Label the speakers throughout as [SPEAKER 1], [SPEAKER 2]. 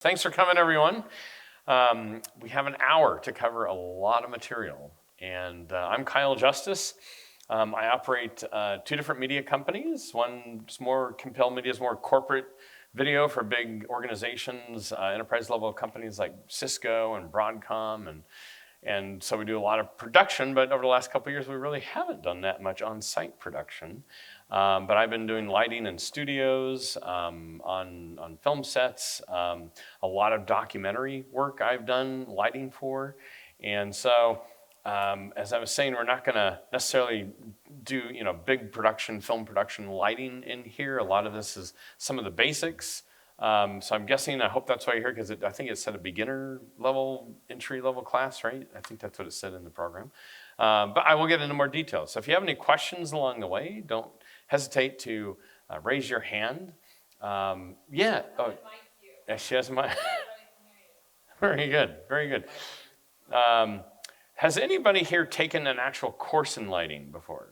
[SPEAKER 1] Thanks for coming, everyone. We have an hour to cover a lot of material, and I'm Kyle Justice. I operate two different media companies. One's more Compel Media, is more corporate video for big organizations, enterprise-level companies like Cisco and Broadcom, and so we do a lot of production, but over the last couple of years, we really haven't done that much on-site production. But I've been doing lighting in studios, on film sets, a lot of documentary work I've done lighting for. And so, as I was saying, we're not gonna necessarily do, big production, film production lighting in here. A lot of this is some of the basics. So I'm guessing, I hope that's why you're here, because I think it said a beginner level, entry level class, right? I think that's what it said in the program. But I will get into more details. So if you have any questions along the way, don't hesitate to raise your hand. Yeah. Oh, yeah, she has a mic. Very good, very good. Has anybody here taken an actual course in lighting before?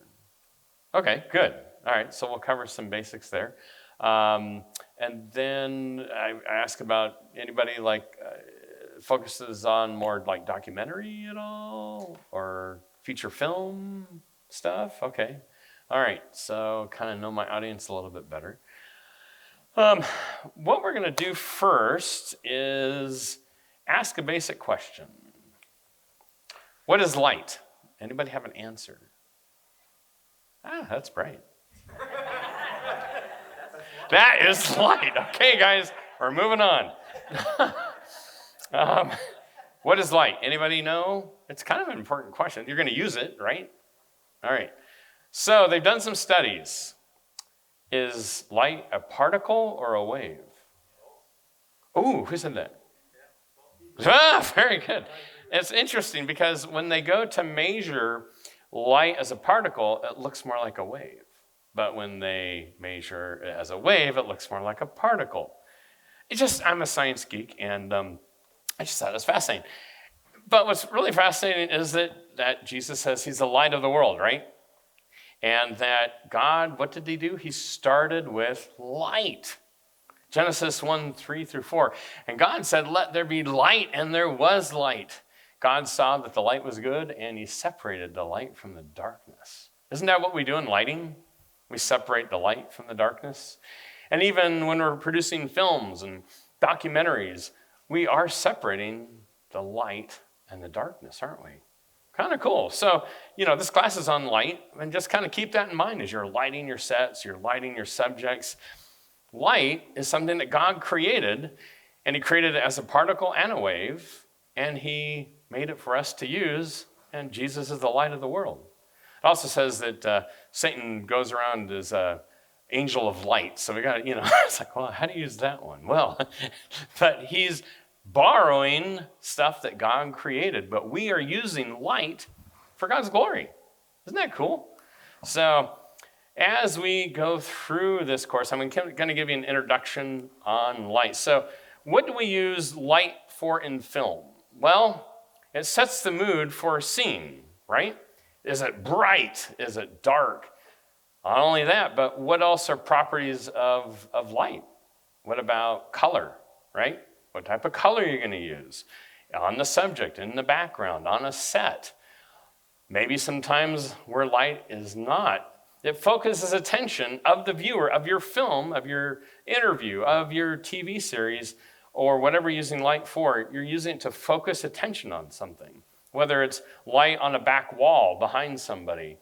[SPEAKER 1] Okay, good. All right, so we'll cover some basics there. And then I ask about anybody focuses on more like documentary at all or feature film stuff? Okay. All right, so kind of know my audience a little bit better. What we're gonna do first is ask a basic question. What is light? Anybody have an answer? That's bright. That is light. Okay, guys, we're moving on. What is light? Anybody know? It's kind of an important question. You're gonna use it, right? All right. So they've done some studies. Is light a particle or a wave? Oh, who said that? Very good. It's interesting because when they go to measure light as a particle, it looks more like a wave. But when they measure it as a wave, it looks more like a particle. I'm a science geek, and I just thought it was fascinating. But what's really fascinating is that Jesus says he's the light of the world, right? And that God, what did he do? He started with light. Genesis 1:3-4. And God said, let there be light, and there was light. God saw that the light was good, and he separated the light from the darkness. Isn't that what we do in lighting? We separate the light from the darkness. And even when we're producing films and documentaries, we are separating the light and the darkness, aren't we? Kind of cool. So, this class is on light, and just kind of keep that in mind as you're lighting your sets, you're lighting your subjects. Light is something that God created, and he created it as a particle and a wave, and he made it for us to use, and Jesus is the light of the world. It also says that Satan goes around as an angel of light. So we got to, it's like, well, how do you use that one? Well, but he's borrowing stuff that God created, but we are using light for God's glory. Isn't that cool? So as we go through this course, I'm going to give you an introduction on light. So what do we use light for in film? Well, it sets the mood for a scene, right? Is it bright? Is it dark? Not only that, but what else are properties of light? What about color, right? What type of color are you going to use? On the subject, in the background, on a set. Maybe sometimes where light is not. It focuses attention of the viewer, of your film, of your interview, of your TV series, or whatever you're using light for. You're using it to focus attention on something. Whether it's light on a back wall behind somebody.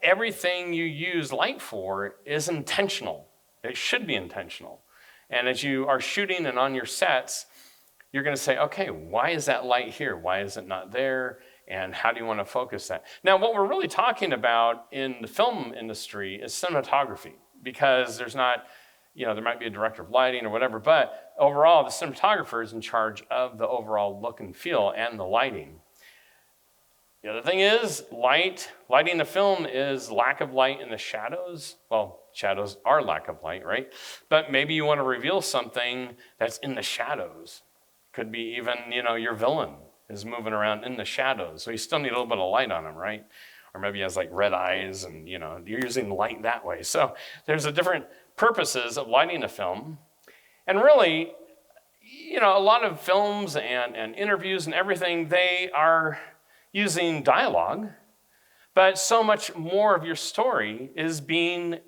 [SPEAKER 1] Everything you use light for is intentional. It should be intentional. And as you are shooting and on your sets, you're going to say, okay, why is that light here? Why is it not there? And how do you want to focus that? Now, what we're really talking about in the film industry is cinematography, because there's not, there might be a director of lighting or whatever, but overall, the cinematographer is in charge of the overall look and feel and the lighting. The other thing is lighting the film is lack of light in the shadows. Well, shadows are lack of light, right? But maybe you want to reveal something that's in the shadows. Could be even, your villain is moving around in the shadows. So you still need a little bit of light on him, right? Or maybe he has like red eyes and, you're using light that way. So there's a different purposes of lighting a film. And really, a lot of films and interviews and everything, they are using dialogue, but so much more of your story is being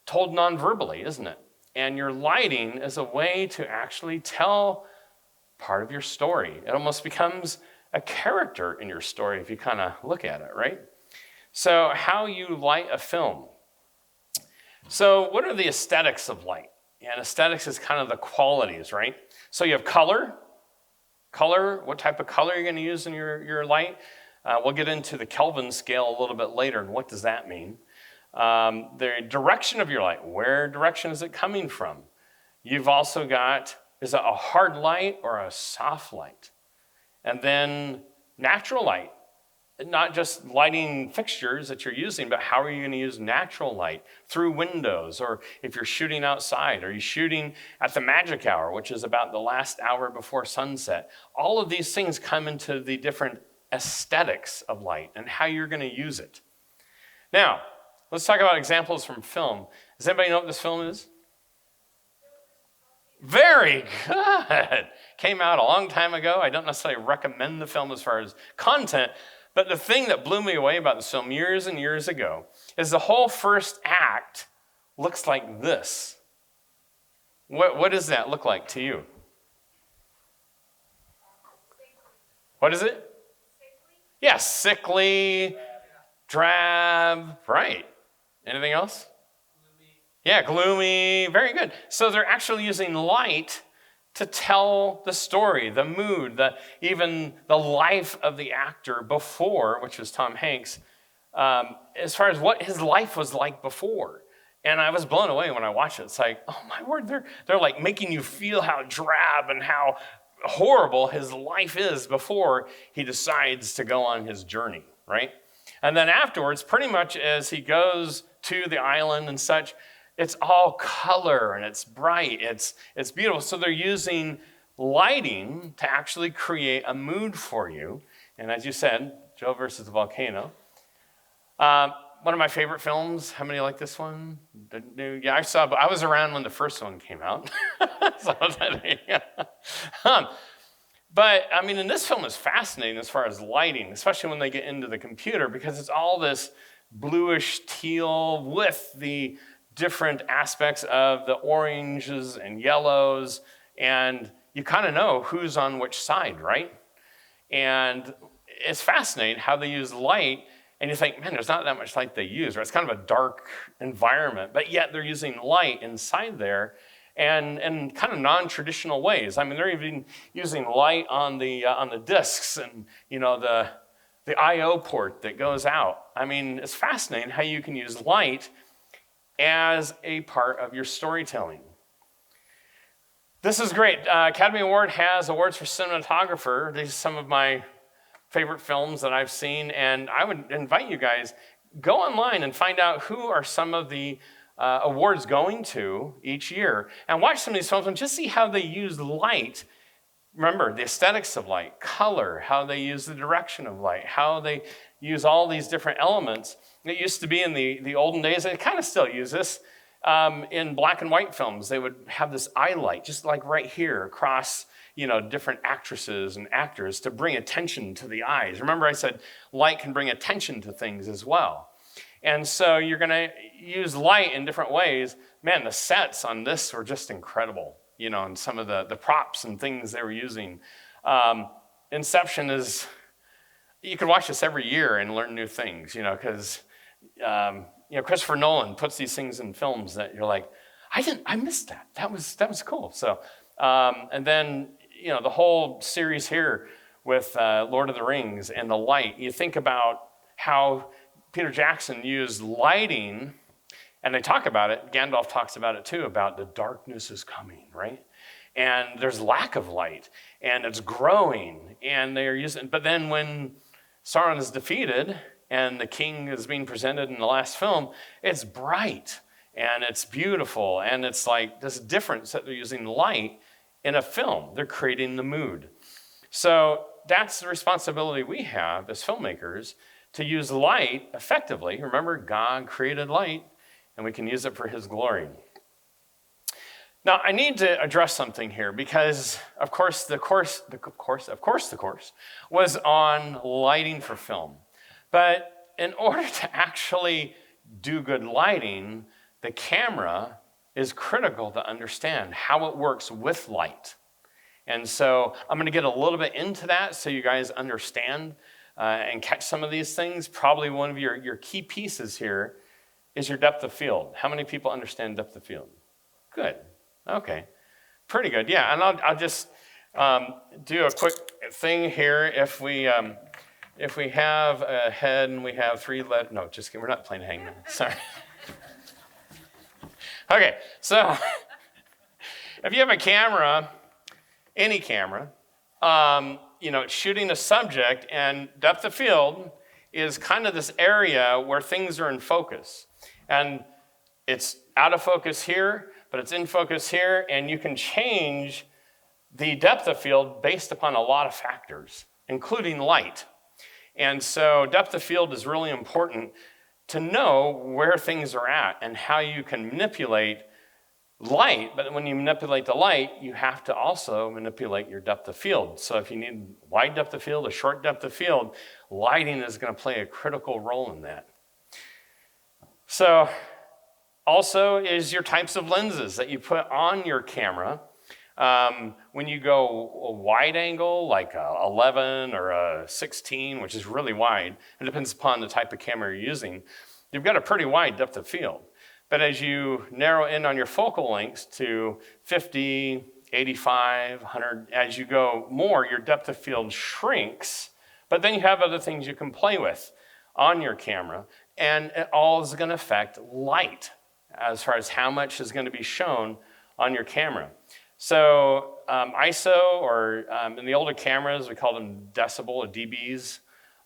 [SPEAKER 1] told non-verbally, isn't it? And your lighting is a way to actually tell part of your story. It almost becomes a character in your story if you kind of look at it, right? So how you light a film. So what are the aesthetics of light? And aesthetics is kind of the qualities, right? So you have color. Color, what type of color you're going to use in your light. We'll get into the Kelvin scale a little bit later, and what does that mean? The direction of your light. Where direction is it coming from? You've also got, is it a hard light or a soft light? And then natural light. Not just lighting fixtures that you're using, but how are you going to use natural light through windows, or if you're shooting outside, are you shooting at the magic hour, which is about the last hour before sunset? All of these things come into the different aesthetics of light and how you're going to use it. Now, let's talk about examples from film. Does anybody know what this film is? Very good. Came out a long time ago. I don't necessarily recommend the film as far as content, but the thing that blew me away about this film years and years ago is the whole first act looks like this. What does that look like to you? What is it? Yeah, sickly, drab, right. Anything else? Yeah, gloomy, very good. So they're actually using light to tell the story, the mood, even the life of the actor before, which was Tom Hanks, as far as what his life was like before. And I was blown away when I watched it. It's like, oh my word, they're like making you feel how drab and how horrible his life is before he decides to go on his journey, right? And then afterwards, pretty much as he goes to the island and such, it's all color and it's bright, it's beautiful. So they're using lighting to actually create a mood for you. And as you said, Joe versus the volcano. One of my favorite films. How many like this one? Yeah, I was around when the first one came out. But I mean, and this film is fascinating as far as lighting, especially when they get into the computer, because it's all this bluish teal with the different aspects of the oranges and yellows, and you kind of know who's on which side, right? And it's fascinating how they use light, and you think, man, there's not that much light they use, right? It's kind of a dark environment, but yet they're using light inside there, and in kind of non-traditional ways. I mean, they're even using light on the discs and the I/O port that goes out. I mean, it's fascinating how you can use light as a part of your storytelling. This is great. Academy Award has awards for cinematographer. These are some of my favorite films that I've seen, and I would invite you guys, go online and find out who are some of the awards going to each year, and watch some of these films and just see how they use light. Remember, the aesthetics of light, color, how they use the direction of light, how they use all these different elements. It used to be in the olden days, they kind of still use this, in black and white films. They would have this eye light, just like right here, across different actresses and actors to bring attention to the eyes. Remember I said light can bring attention to things as well. And so you're going to use light in different ways. Man, the sets on this were just incredible, and some of the props and things they were using. Inception is, you could watch this every year and learn new things, because Christopher Nolan puts these things in films that you're like, I missed that. That was cool. So, and then, the whole series here with Lord of the Rings and the light. You think about how Peter Jackson used lighting, and they talk about it. Gandalf talks about it too, about the darkness is coming, right? And there's lack of light, and it's growing, and they're using. But then when Sauron is defeated, and the king is being presented in the last film, it's bright, and it's beautiful, and it's like this difference that they're using light in a film. They're creating the mood. So that's the responsibility we have as filmmakers, to use light effectively. Remember, God created light, and we can use it for his glory. Now, I need to address something here because, of course, the course was on lighting for film. But in order to actually do good lighting, the camera is critical to understand how it works with light. And so I'm going to get a little bit into that so you guys understand and catch some of these things. Probably one of your key pieces here is your depth of field. How many people understand depth of field? Good. Okay. Pretty good. Yeah. And I'll just do a quick thing here. If we have a head and we have three letters, no, just kidding. We're not playing hangman. Sorry. Okay. So if you have a camera, any camera, shooting a subject, and depth of field is kind of this area where things are in focus. And it's out of focus here, but it's in focus here, and you can change the depth of field based upon a lot of factors, including light. And so depth of field is really important to know where things are at and how you can manipulate light. But when you manipulate the light, you have to also manipulate your depth of field. So if you need wide depth of field, a short depth of field, lighting is going to play a critical role in that. So also is your types of lenses that you put on your camera. When you go a wide angle, like a 11 or a 16, which is really wide, it depends upon the type of camera you're using, you've got a pretty wide depth of field. But as you narrow in on your focal lengths to 50, 85, 100, as you go more, your depth of field shrinks, but then you have other things you can play with on your camera, and it all is going to affect light as far as how much is going to be shown on your camera. So ISO, or in the older cameras, we call them decibel or dBs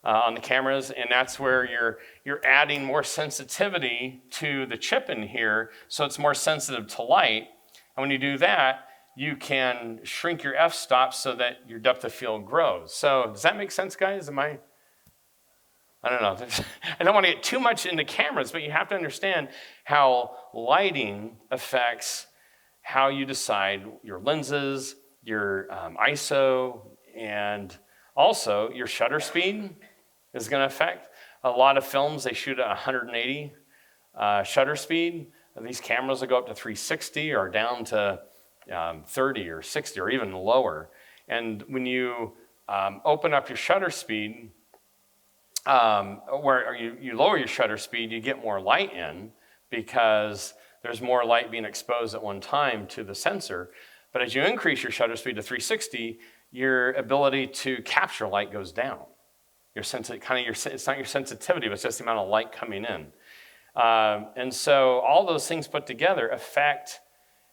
[SPEAKER 1] on the cameras, and that's where you're adding more sensitivity to the chip in here, so it's more sensitive to light. And when you do that, you can shrink your f-stop so that your depth of field grows. So does that make sense, guys? I don't know. I don't want to get too much into cameras, but you have to understand how lighting affects how you decide your lenses, your ISO, and also your shutter speed is going to affect. A lot of films, they shoot at 180 shutter speed. These cameras will go up to 360 or down to 30 or 60 or even lower. And when you open up your shutter speed, where you lower your shutter speed, you get more light in because there's more light being exposed at one time to the sensor. But as you increase your shutter speed to 360, your ability to capture light goes down. It's not your sensitivity, but it's just the amount of light coming in. And so all those things put together affect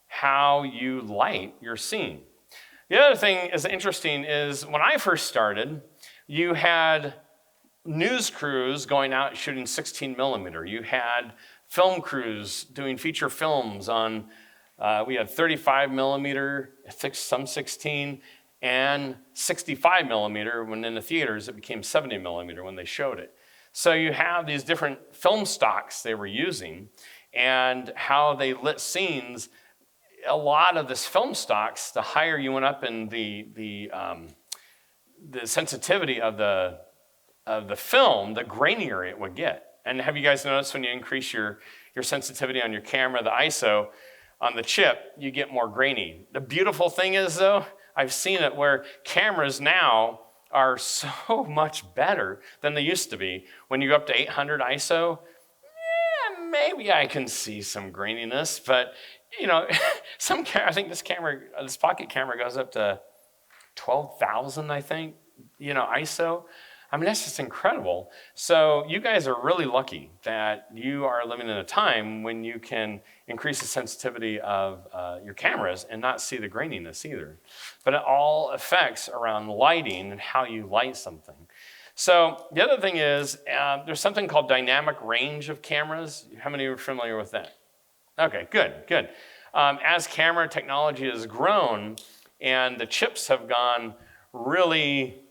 [SPEAKER 1] how you light your scene. The other thing is interesting is when I first started, you had news crews going out shooting 16 millimeter. You had film crews doing feature films on, we had 35 millimeter, some 16, and 65 millimeter. When in the theaters, it became 70 millimeter when they showed it. So you have these different film stocks they were using and how they lit scenes. A lot of this film stocks, the higher you went up in the sensitivity of the film, the grainier it would get. And have you guys noticed when you increase your sensitivity on your camera, the ISO on the chip, you get more grainy. The beautiful thing is though, I've seen it where cameras now are so much better than they used to be. When you go up to 800 ISO, maybe I can see some graininess, but I think this pocket camera goes up to 12,000, I think, ISO. I mean, that's just incredible. So you guys are really lucky that you are living in a time when you can increase the sensitivity of your cameras and not see the graininess either. But it all affects around lighting and how you light something. So the other thing is there's something called dynamic range of cameras. How many are familiar with that? Okay, good. As camera technology has grown and the chips have gone really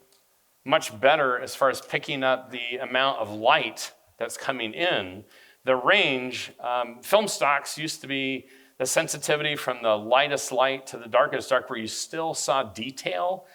[SPEAKER 1] much better as far as picking up the amount of light that's coming in, the range, film stocks used to be the sensitivity from the lightest light to the darkest dark where you still saw detail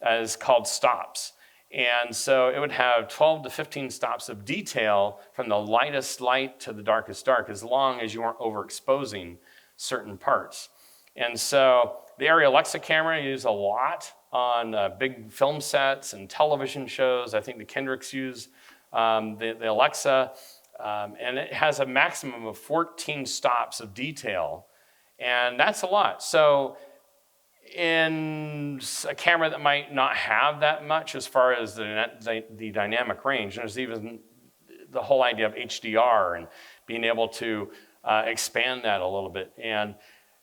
[SPEAKER 1] is called stops. And so it would have 12 to 15 stops of detail from the lightest light to the darkest dark, as long as you weren't overexposing certain parts. And so the Arri Alexa camera you use a lot on big film sets and television shows. I think the Kendricks use the Alexa, and it has a maximum of 14 stops of detail, and that's a lot. So in a camera that might not have that much as far as the dynamic range, there's even the whole idea of HDR and being able to expand that a little bit, and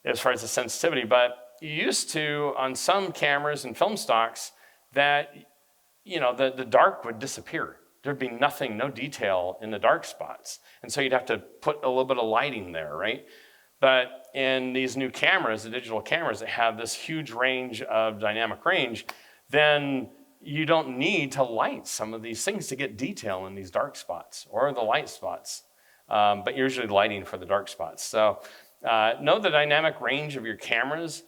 [SPEAKER 1] as far as the sensitivity. But you used to, on some cameras and film stocks, that the dark would disappear. There'd be nothing, no detail in the dark spots. And so you'd have to put a little bit of lighting there, right? But in these new cameras, the digital cameras that have this huge range of dynamic range, then you don't need to light some of these things to get detail in these dark spots or the light spots, but you're usually lighting for the dark spots. So know the dynamic range of your cameras.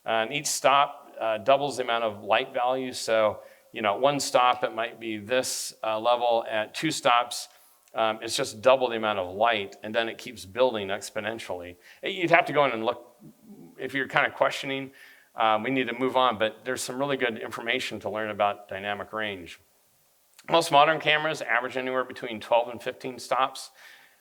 [SPEAKER 1] And each stop doubles the amount of light value. So, one stop, it might be this level. At 2 stops, it's just double the amount of light, and then it keeps building exponentially. You'd have to go in and look. If you're kind of questioning, we need to move on, but there's some really good information to learn about dynamic range. Most modern cameras average anywhere between 12 and 15 stops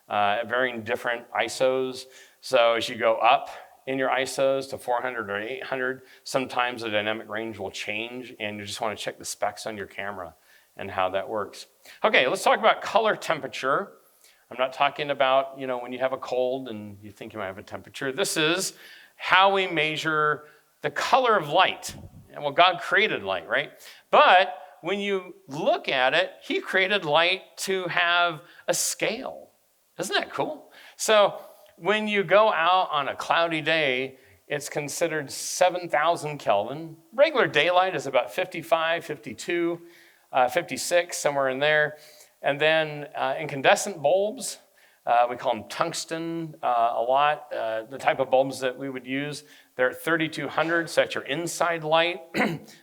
[SPEAKER 1] at varying different ISOs. So as you go up in your ISOs to 400 or 800, sometimes the dynamic range will change, and you just want to check the specs on your camera and how that works. Okay, let's talk about color temperature. I'm not talking about, when you have a cold and you think you might have a temperature. This is how we measure the color of light. And well, God created light, right? But when you look at it, he created light to have a scale. Isn't that cool? So when you go out on a cloudy day, it's considered 7,000 Kelvin. Regular daylight is about 55, 52, 56, somewhere in there. And then incandescent bulbs, we call them tungsten a lot. The type of bulbs that we would use, they're at 3,200, so that's your inside light.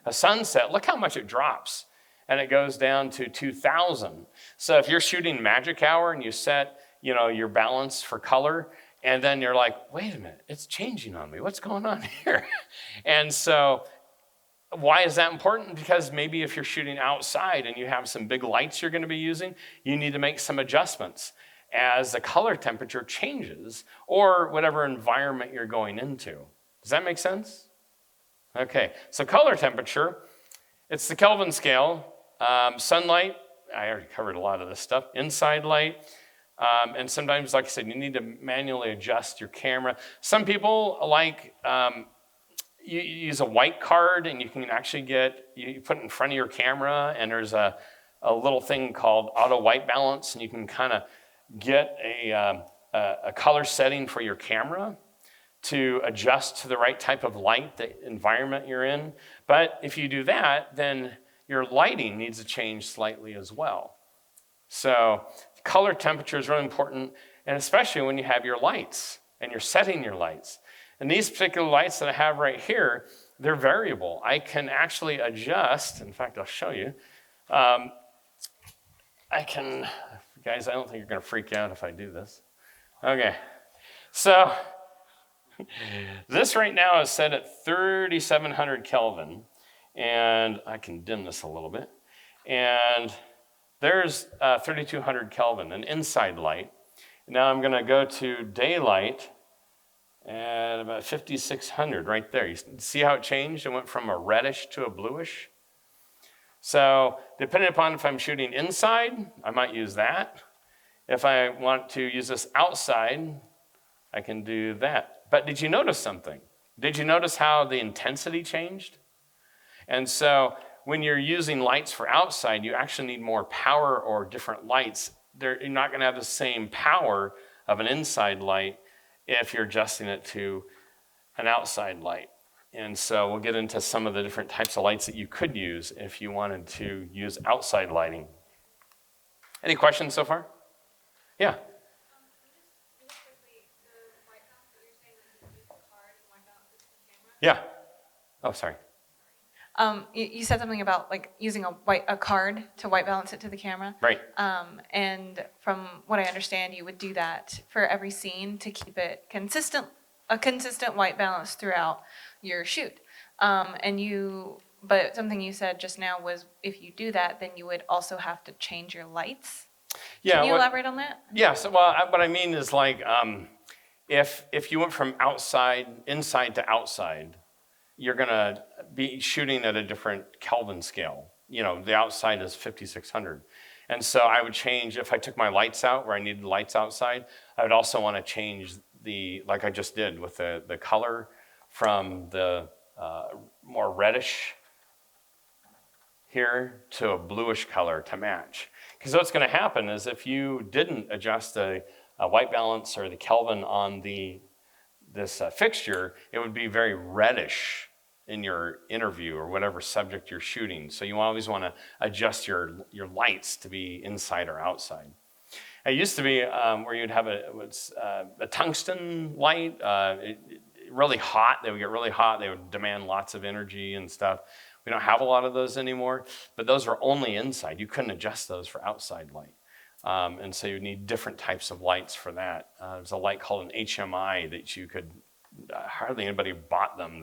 [SPEAKER 1] A sunset, look how much it drops. And it goes down to 2,000. So if you're shooting magic hour and you set your balance for color, and then you're like, wait a minute, it's changing on me. What's going on here? And so why is that important? Because maybe if you're shooting outside and you have some big lights you're going to be using, you need to make some adjustments as the color temperature changes or whatever environment you're going into. Does that make sense? Okay, so color temperature, it's the Kelvin scale. Sunlight, I already covered a lot of this stuff. Inside light. And sometimes, like I said, you need to manually adjust your camera. Some people like, you use a white card, and you can actually you put it in front of your camera, and there's a little thing called auto white balance, and you can kind of get a color setting for your camera to adjust to the right type of light, the environment you're in. But if you do that, then your lighting needs to change slightly as well. So color temperature is really important, and especially when you have your lights and you're setting your lights. And these particular lights that I have right here, they're variable. I can actually adjust. In fact, I'll show you. Guys, I don't think you're going to freak out if I do this. Okay, so this right now is set at 3,700 Kelvin, and I can dim this a little bit. And there's 3,200 Kelvin, an inside light. Now I'm going to go to daylight at about 5,600 right there. You see how it changed? It went from a reddish to a bluish. So depending upon if I'm shooting inside, I might use that. If I want to use this outside, I can do that. But did you notice something? Did you notice how the intensity changed? And so when you're using lights for outside, you actually need more power or different lights. You're not going to have the same power of an inside light if you're adjusting it to an outside light. And so we'll get into some of the different types of lights that you could use if you wanted to use outside lighting. Any questions so far? Yeah. Yeah. Oh, sorry.
[SPEAKER 2] You said something about like using a card to white balance it to the camera.
[SPEAKER 1] Right.
[SPEAKER 2] And from what I understand, you would do that for every scene to keep it a consistent white balance throughout your shoot. But something you said just now was if you do that, then you would also have to change your lights.
[SPEAKER 1] Yeah.
[SPEAKER 2] Can you elaborate on that?
[SPEAKER 1] Yeah. So, what I mean is like, if you went from inside to outside, you're gonna be shooting at a different Kelvin scale. The outside is 5600. And so I would change, if I took my lights out where I needed lights outside, I would also want to change like I just did with the color from the more reddish here to a bluish color to match. Because what's gonna happen is if you didn't adjust a white balance or the Kelvin on this fixture, it would be very reddish in your interview or whatever subject you're shooting. So you always want to adjust your lights to be inside or outside. It used to be where you'd have a tungsten light, really hot. They would get really hot. They would demand lots of energy and stuff. We don't have a lot of those anymore, but those were only inside. You couldn't adjust those for outside light. And so you need different types of lights for that. There's a light called an HMI that you could, hardly anybody bought them.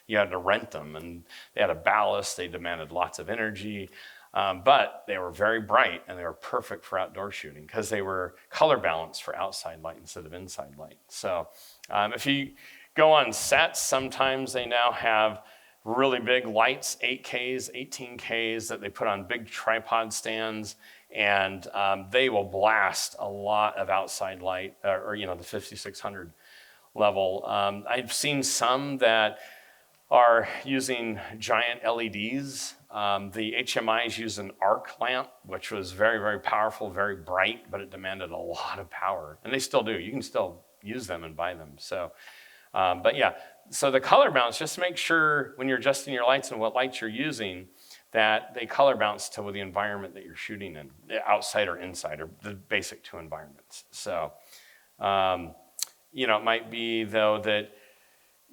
[SPEAKER 1] You had to rent them, and they had a ballast. They demanded lots of energy, but they were very bright, and they were perfect for outdoor shooting because they were color balanced for outside light instead of inside light. So if you go on sets, sometimes they now have really big lights, 8Ks, 18Ks, that they put on big tripod stands, and they will blast a lot of outside light, or the 5600 level. I've seen some that are using giant LEDs. The HMIs use an arc lamp, which was very, very powerful, very bright, but it demanded a lot of power. And they still do. You can still use them and buy them. So, but yeah, so the color balance, just make sure when you're adjusting your lights and what lights you're using, that they color balance to the environment that you're shooting in, outside or inside, or the basic two environments. So, it might be though that,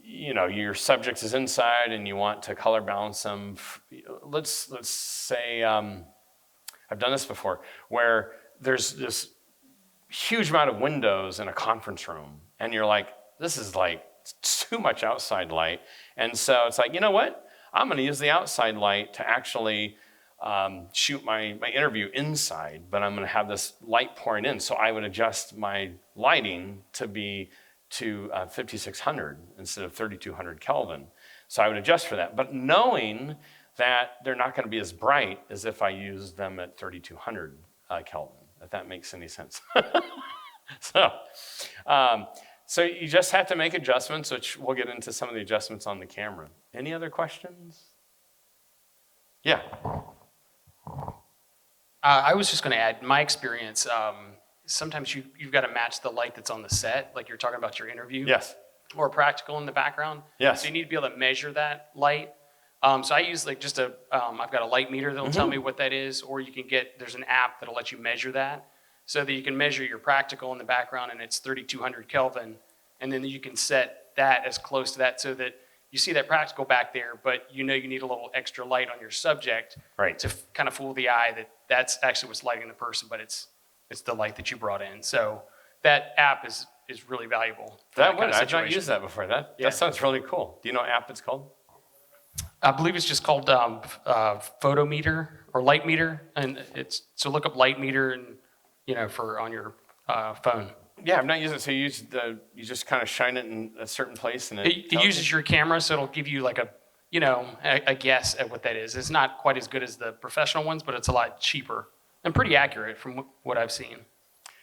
[SPEAKER 1] your subject is inside and you want to color balance them. Let's say, I've done this before, where there's this huge amount of windows in a conference room, and you're like, this is like too much outside light. And so it's like, you know what? I'm going to use the outside light to actually shoot my interview inside, but I'm going to have this light pouring in. So I would adjust my lighting to be to 5600 instead of 3200 Kelvin. So I would adjust for that, but knowing that they're not going to be as bright as if I use them at 3200 Kelvin, if that makes any sense. So you just have to make adjustments, which we'll get into some of the adjustments on the camera. Any other questions? Yeah.
[SPEAKER 3] I was just going to add, in my experience, sometimes you've got to match the light that's on the set, like you're talking about your interview.
[SPEAKER 1] Yes.
[SPEAKER 3] Or practical in the background.
[SPEAKER 1] Yes.
[SPEAKER 3] So you need to be able to measure that light. So I use like just I've got a light meter that'll tell me what that is, or you can there's an app that'll let you measure that, so that you can measure your practical in the background and it's 3200 Kelvin, and then you can set that as close to that so that you see that practical back there, but you need a little extra light on your subject,
[SPEAKER 1] right,
[SPEAKER 3] to kind of fool the eye that that's actually what's lighting the person, but it's the light that you brought in. So that app is really valuable.
[SPEAKER 1] I've not used that before. That sounds really cool. Do you know what app it's called?
[SPEAKER 3] I believe it's just called photometer or light meter, and so look up light meter and for on your phone.
[SPEAKER 1] Yeah, I've not used it. So you just kind of shine it in a certain place, and it
[SPEAKER 3] uses your camera, so it'll give you like a guess at what that is. It's not quite as good as the professional ones, but it's a lot cheaper and pretty accurate from what I've seen.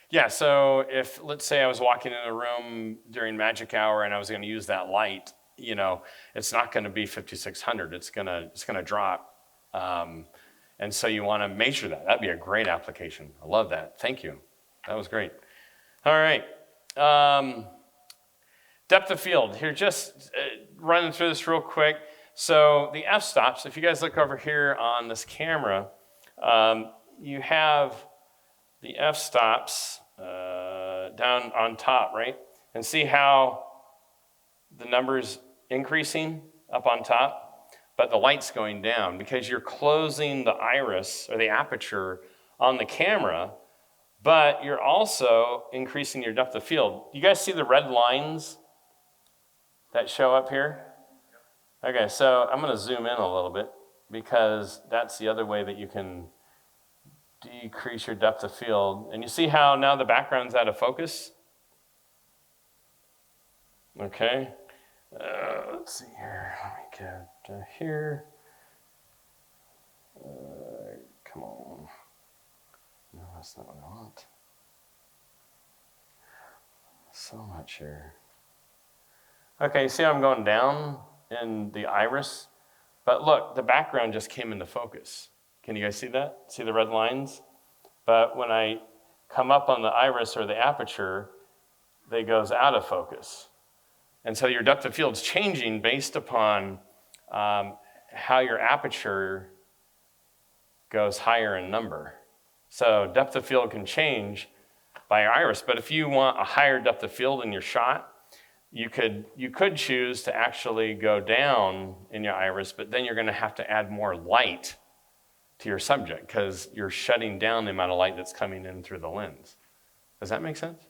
[SPEAKER 1] Yeah, so if, let's say I was walking in a room during magic hour and I was going to use that light, it's not going to be 5600. It's going to drop. And so you want to measure that. That'd be a great application. I love that. Thank you. That was great. All right. Depth of field. Here, just running through this real quick. So the f-stops, if you guys look over here on this camera, you have the f-stops down on top, right? And see how the number's increasing? up on top, but the light's going down because you're closing the iris or the aperture on the camera, but you're also increasing your depth of field. You guys see the red lines that show up here? Okay, so I'm going to zoom in a little bit because that's the other way that you can decrease your depth of field. And you see how now the background's out of focus? Okay. Let's see here. Let me get here. Come on. No, that's not what I want. So much here. Okay, you see how I'm going down in the iris? But look, the background just came into focus. Can you guys see that? See the red lines? But when I come up on the iris or the aperture, they goes out of focus. And so your depth of field's changing based upon how your aperture goes higher in number. So depth of field can change by your iris, but if you want a higher depth of field in your shot, you could choose to actually go down in your iris, but then you're going to have to add more light to your subject because you're shutting down the amount of light that's coming in through the lens. Does that make sense?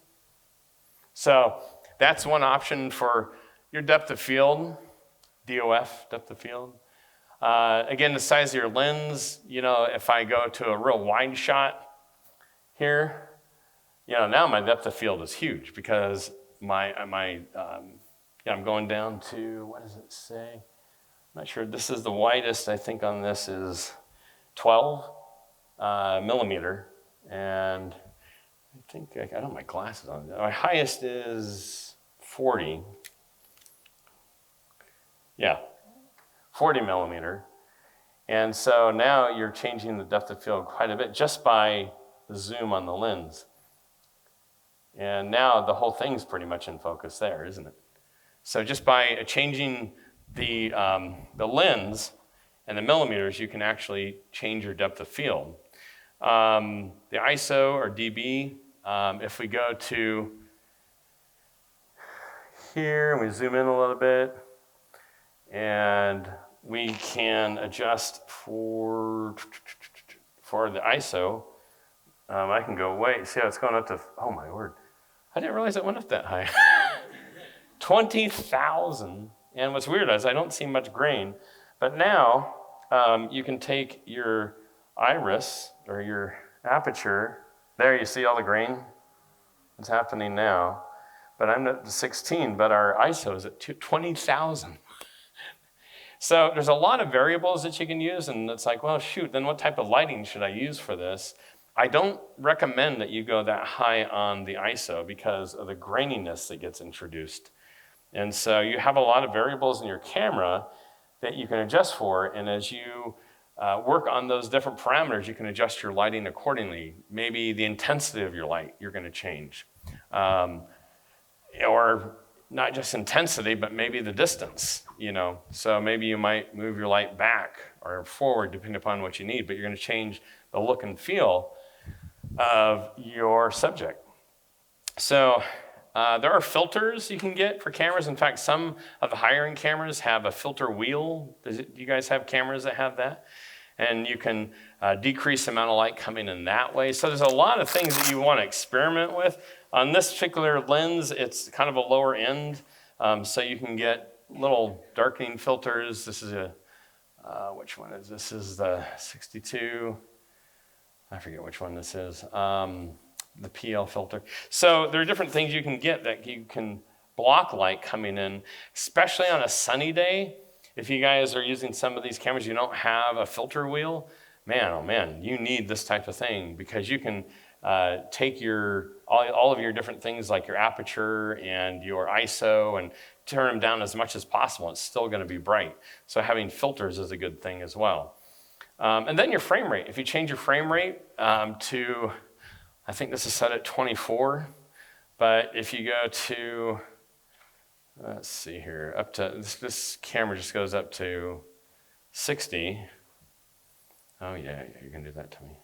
[SPEAKER 1] So that's one option for your depth of field, DOF, depth of field. Again, the size of your lens, if I go to a real wide shot here, now my depth of field is huge because I'm going down to, what does it say? I'm not sure. This is the widest, I think, on this is 12 millimeter. And I think I don't have my glasses on. My highest is 40. Yeah, 40 millimeter. And so now you're changing the depth of field quite a bit just by the zoom on the lens. And now the whole thing's pretty much in focus there, isn't it? So just by changing the lens and the millimeters, you can actually change your depth of field. The ISO or dB, if we go to here and we zoom in a little bit, and we can adjust for the ISO. I can go way, see how it's going up to, oh my word. I didn't realize it went up that high. 20,000. And what's weird is I don't see much grain. But now you can take your iris or your aperture. There you see all the grain. It's happening now. But I'm at 16, but our ISO is at 20,000. So there's a lot of variables that you can use, and it's like, well, shoot, then what type of lighting should I use for this? I don't recommend that you go that high on the ISO because of the graininess that gets introduced. And so you have a lot of variables in your camera that you can adjust for, and as you work on those different parameters, you can adjust your lighting accordingly. Maybe the intensity of your light you're going to change. Or not just intensity, but maybe the distance, So maybe you might move your light back or forward depending upon what you need, but you're going to change the look and feel of your subject. So there are filters you can get for cameras. In fact, some of the higher-end cameras have a filter wheel. Do you guys have cameras that have that? And you can decrease the amount of light coming in that way. So there's a lot of things that you want to experiment with. On this particular lens, it's kind of a lower end, so you can get little darkening filters. This is which one is this? This is the 62. I forget which one this is. The PL filter. So there are different things you can get that you can block light coming in, especially on a sunny day. If you guys are using some of these cameras, you don't have a filter wheel, man, oh man, you need this type of thing because you can take all of your different things like your aperture and your ISO and turn them down as much as possible. It's still going to be bright. So having filters is a good thing as well. And then your frame rate. If you change your frame rate to, I think this is set at 24, but if you go to, let's see here, up to, this camera just goes up to 60. Oh yeah, you can do that to me.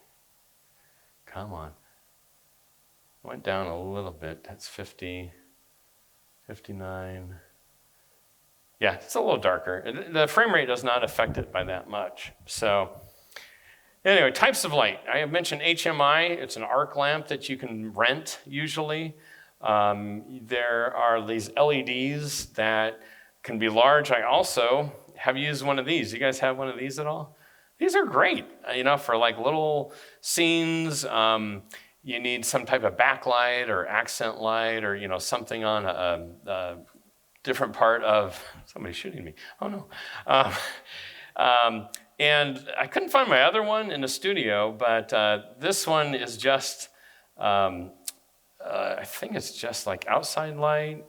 [SPEAKER 1] Come on. Went down a little bit, that's 50, 59. Yeah, it's a little darker. The frame rate does not affect it by that much. So anyway, types of light. I have mentioned HMI. It's an arc lamp that you can rent usually. There are these LEDs that can be large. I also have used one of these. You guys have one of these at all? These are great, for like little scenes. You need some type of backlight or accent light or, something on a different part of, somebody's shooting me. Oh no. And I couldn't find my other one in the studio, but this one is just, I think it's just like outside light.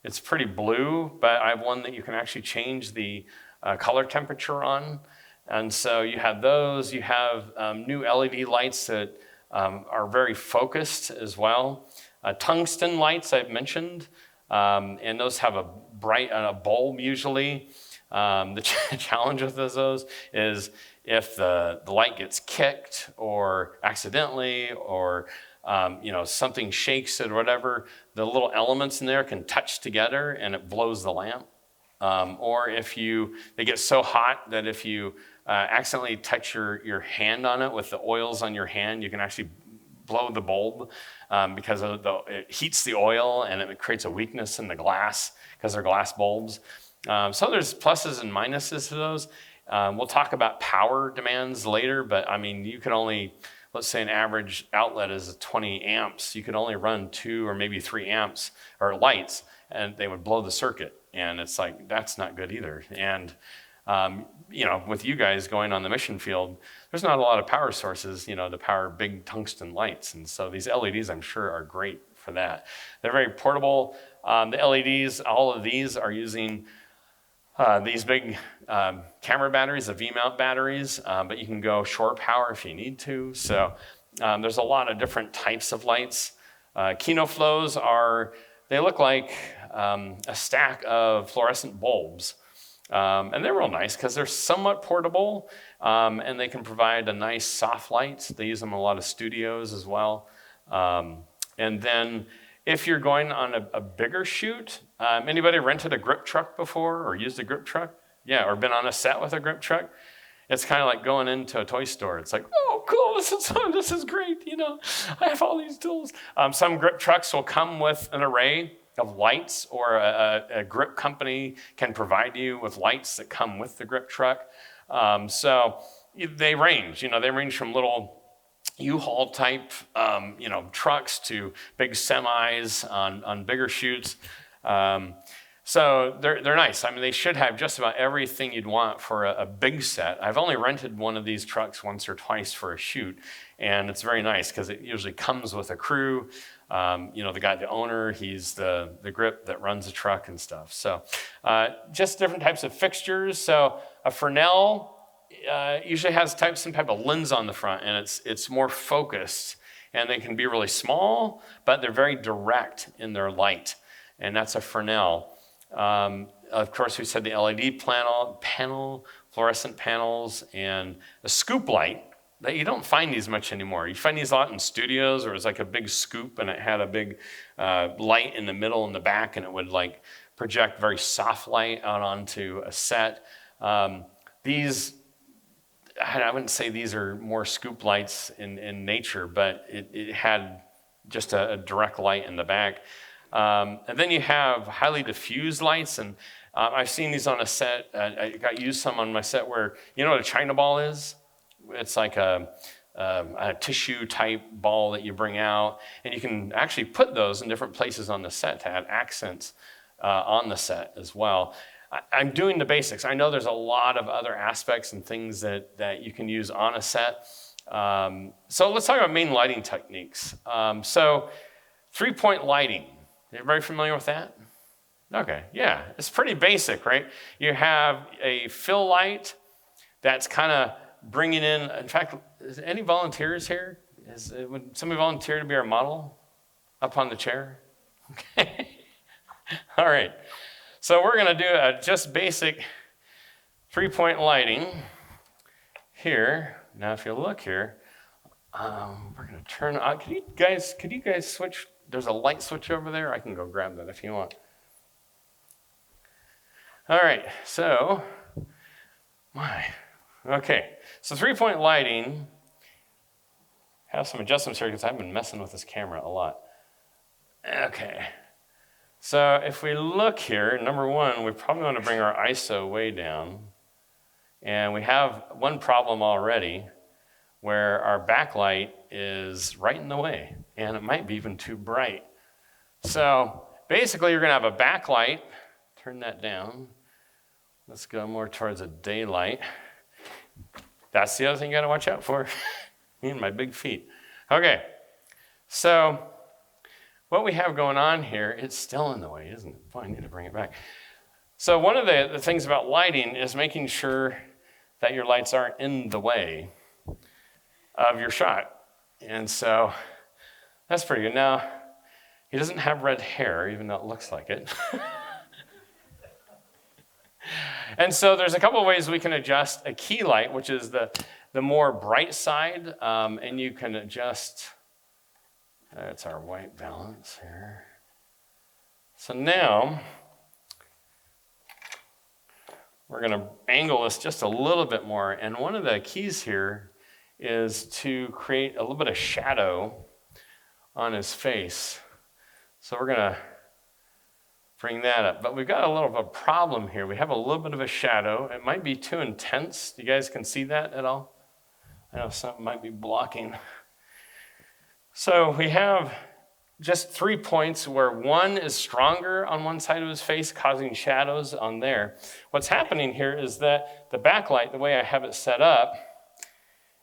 [SPEAKER 1] It's pretty blue, but I have one that you can actually change the color temperature on. And so you have those. You have new LED lights that are very focused as well. Tungsten lights I've mentioned, and those have a bulb usually. The challenge with those is if the light gets kicked or accidentally or something shakes it or whatever, the little elements in there can touch together and it blows the lamp. Or if they get so hot that if you accidentally touch your hand on it with the oils on your hand, you can actually blow the bulb because it heats the oil and it creates a weakness in the glass because they're glass bulbs. So there's pluses and minuses to those. We'll talk about power demands later, but I mean, you can only, let's say an average outlet is 20 amps. You could only run 2 or maybe 3 amps or lights and they would blow the circuit. And it's like, that's not good either. And, with you guys going on the mission field, there's not a lot of power sources, to power big tungsten lights. And so these LEDs, I'm sure, are great for that. They're very portable. The LEDs, all of these are using these big camera batteries, the V-mount batteries, but you can go shore power if you need to. So there's a lot of different types of lights. Kinoflows they look like a stack of fluorescent bulbs. And they're real nice because they're somewhat portable and they can provide a nice soft light. They use them in a lot of studios as well. And then if you're going on a bigger shoot, anybody rented a grip truck before or used a grip truck? Yeah, or been on a set with a grip truck? It's kind of like going into a toy store. It's like, oh, cool, this is great, I have all these tools. Some grip trucks will come with an array of lights, or a grip company can provide you with lights that come with the grip truck. So they range, they range from little U-Haul type, trucks to big semis on bigger shoots. So they're nice. I mean, they should have just about everything you'd want for a big set. I've only rented one of these trucks once or twice for a shoot, and it's very nice because it usually comes with a crew. The owner, he's the grip that runs the truck and stuff. So just different types of fixtures. So a Fresnel usually has some type of lens on the front, and it's more focused, and they can be really small, but they're very direct in their light, and that's a Fresnel. Of course, we said the LED panel, fluorescent panels, and a scoop light. You don't find these much anymore. You find these a lot in studios, or it's like a big scoop and it had a big light in the middle and the back, and it would like project very soft light out onto a set. These, I wouldn't say these are more scoop lights in nature, but it had just a direct light in the back. And then you have highly diffused lights, and I've seen these on a set. I got used some on my set where, what a China ball is? It's like a tissue type ball that you bring out, and you can actually put those in different places on the set to add accents on the set as well. I'm doing the basics. I know there's a lot of other aspects and things that you can use on a set. So let's talk about main lighting techniques. So 3-point lighting. Everybody familiar with that? Okay, yeah, it's pretty basic, right? You have a fill light that's kind of bringing in fact, is any volunteers here? Would somebody volunteer to be our model up on the chair? Okay. All right. So we're going to do a just basic 3-point lighting here. Now, if you look here, we're going to turn on. Could you guys switch? There's a light switch over there. I can go grab that if you want. All right, so, okay. So 3-point lighting, have some adjustments here because I've been messing with this camera a lot. Okay. So if we look here, number one, we probably want to bring our ISO way down. And we have one problem already where our backlight is right in the way, and it might be even too bright. So basically, you're going to have a backlight. Turn that down. Let's go more towards a daylight. That's the other thing you got to watch out for. Me and my big feet. Okay, so what we have going on here, it's still in the way, isn't it? Boy, I need to bring it back. So one of the things about lighting is making sure that your lights aren't in the way of your shot. And so that's pretty good. Now, he doesn't have red hair, even though it looks like it. And so there's a couple of ways we can adjust a key light, which is the more bright side, and you can adjust, that's our white balance here. So now, we're gonna angle this just a little bit more, and one of the keys here is to create a little bit of shadow on his face. So we're gonna bring that up, but we've got a little of a problem here. We have a little bit of a shadow. It might be too intense. You guys can see that at all? I know something might be blocking. So we have just 3 points where one is stronger on one side of his face, causing shadows on there. What's happening here is that the backlight, the way I have it set up,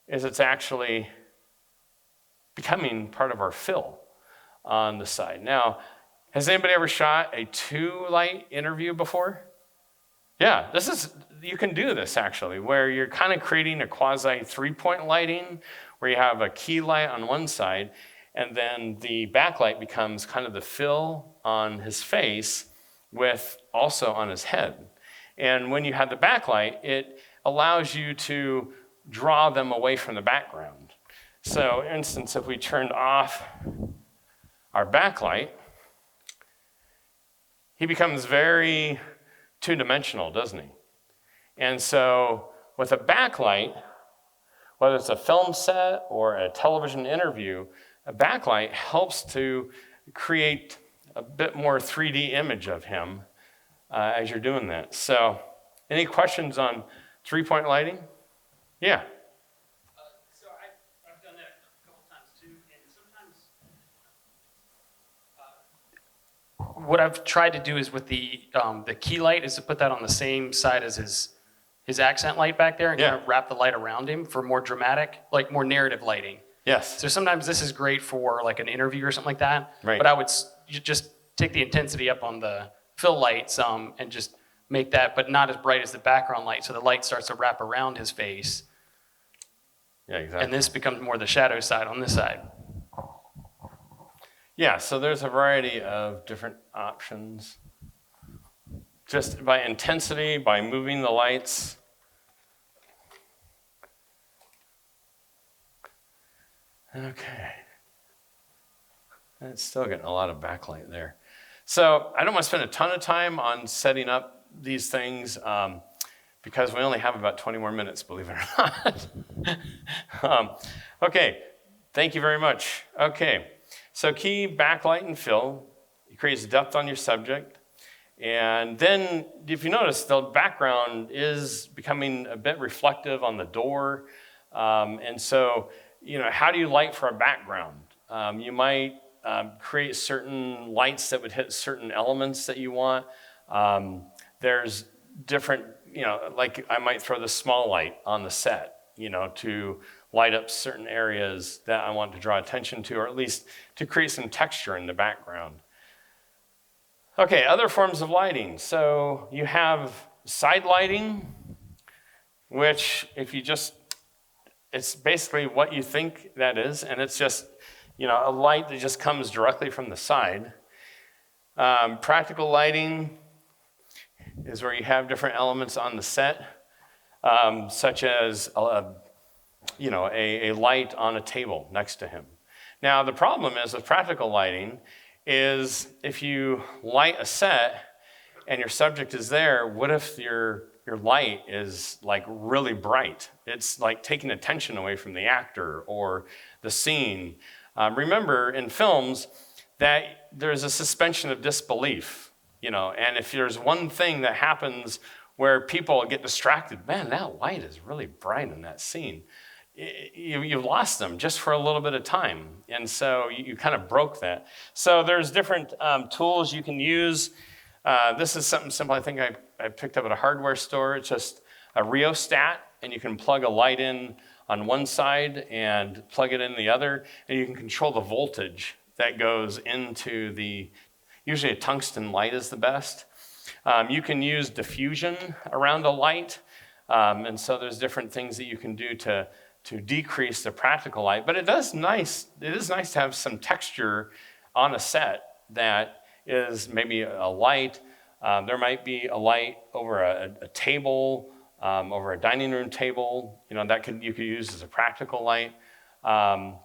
[SPEAKER 1] is it's actually becoming part of our fill on the side. Now, has anybody ever shot a 2-light interview before? Yeah, you can do this actually, where you're kind of creating a quasi 3-point lighting, where you have a key light on one side, and then the backlight becomes kind of the fill on his face with also on his head. And when you have the backlight, it allows you to draw them away from the background. So, for instance, if we turned off our backlight, he becomes very two-dimensional, doesn't he? And so with a backlight, whether it's a film set or a television interview, a backlight helps to create a bit more 3D image of him as you're doing that. So any questions on 3-point lighting? Yeah.
[SPEAKER 3] So I've done that a couple times too, and sometimes what I've tried to do is with the key light is to put that on the same side as his accent light back there and kind of wrap the light around him for more dramatic, like more narrative lighting.
[SPEAKER 1] Yes.
[SPEAKER 3] So sometimes this is great for like an interview or something like that.
[SPEAKER 1] Right.
[SPEAKER 3] But I would just take the intensity up on the fill lights and just make that, but not as bright as the background light. So the light starts to wrap around his face.
[SPEAKER 1] Yeah, exactly.
[SPEAKER 3] And this becomes more the shadow side on this side.
[SPEAKER 1] Yeah, so there's a variety of different options. Just by intensity, by moving the lights. Okay. And it's still getting a lot of backlight there. So I don't want to spend a ton of time on setting up these things because we only have about 20 more minutes, believe it or not. Okay, thank you very much. Okay, so key, backlight, and fill. It creates depth on your subject. And then, if you notice, the background is becoming a bit reflective on the door. And so, how do you light for a background? You might create certain lights that would hit certain elements that you want. There's different, like I might throw the small light on the set, to light up certain areas that I want to draw attention to, or at least to create some texture in the background. Okay, other forms of lighting. So you have side lighting, which it's basically what you think that is, and it's just, a light that just comes directly from the side. Practical lighting is where you have different elements on the set, such as a light on a table next to him. Now, the problem is with practical lighting is if you light a set, and your subject is there, what if your light is like really bright? It's like taking attention away from the actor or the scene. Remember in films that there's a suspension of disbelief, and if there's one thing that happens where people get distracted, man, that light is really bright in that scene. You lost them just for a little bit of time. And so you kind of broke that. So there's different tools you can use. This is something simple I think I picked up at a hardware store. It's just a rheostat, and you can plug a light in on one side and plug it in the other, and you can control the voltage that goes into usually a tungsten light is the best. You can use diffusion around a light, and so there's different things that you can do to decrease the practical light. But it is nice to have some texture on a set that is maybe a light. There might be a light over a table, over a dining room table, that you could use as a practical light.